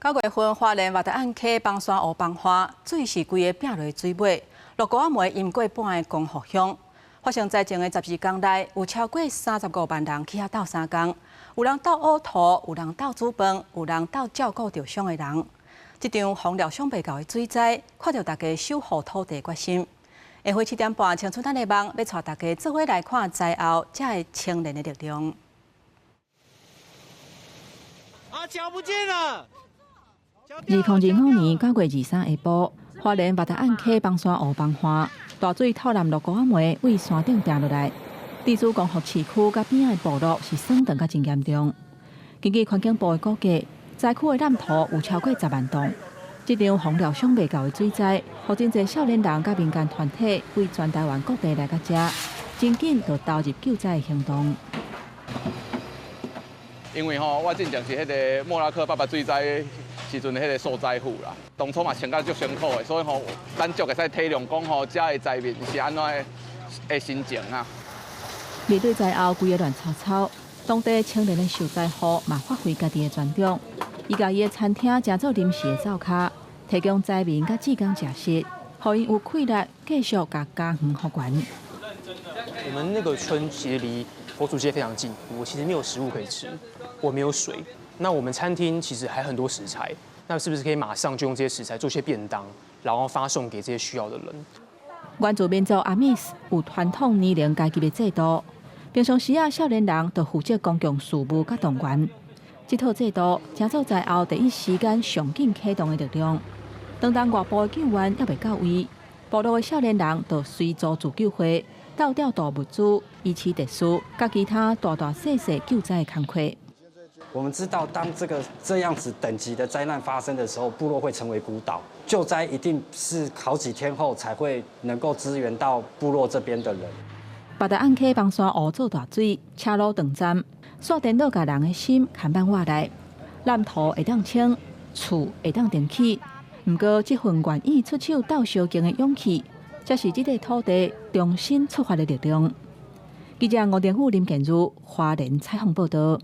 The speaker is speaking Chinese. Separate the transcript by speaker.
Speaker 1: 9月份，花莲六达岸溪崩山湖崩花，水是规个拼落水尾，鹿谷仔梅淹过半个公福乡。发生在前的12天内，有超过35万人去遐斗相共，有人斗乌土，有人斗煮饭，有人斗照顾受伤的人。这场荒疗想袂到的水灾，看到大家守护土地决心。下晡7点半，青春咱的梦要带大家做伙来看灾后才会清廉的力量。
Speaker 2: 啊，脚不见了
Speaker 3: ！2025年9月23日下晡，花莲六达岸溪崩山湖崩花，大水透南鹿谷仔梅为山顶掉落来。地处光复市区甲边仔的部落是损断甲真严重。根据环境部的估计，灾区的染土有超过10万栋。这场荒疗想袂到的水灾，让真侪少年人甲民间团体为全台湾各地来到这，真紧就投入救灾的行动。
Speaker 4: 因为我之前是迄个莫拉克爸爸水灾时阵的迄个受灾户啦，当初嘛穿甲足辛苦的，所以咱足会使体谅讲遮的灾民是安怎的心情啊。
Speaker 3: 面对灾后规个乱糟糟，当地青年的受灾户嘛发挥家己的专长，伊家己的餐厅正做临时的灶骹，提供灾民甲志工食食，互因有气力继续甲家园复原。
Speaker 5: 我们那个村其实离佛祖街非常近，我其实没有食物可以吃，我没有水。那我们餐厅其实还很多食材，那是不是可以马上就用这些食材做些便当，然后发送给这些需要的人？
Speaker 3: 原住民族阿密斯有传统年龄阶级的制度，平常时少年人就负责公共事务甲动员。这套制度正做灾后第一时间上紧启动的力量。当外部的救援还未到位，部落的少年人就随组自救会，到调度物资、医起特殊，甲其他大小小救灾的工作。
Speaker 6: 我们知道，当这样子等级的灾难发生的时候，部落会成为孤岛，救灾一定是好几天后才会能够支援到部落这边的人。
Speaker 3: 六达岸溪崩山湖做大水，车路断站，煞颠倒甲人的心牵绊活来。烂土会当清，厝会当登起，不过这份愿意出手斗相共的勇气，才是这块土地重新出发的力量。记者吴天武、林建如，花莲采访报道。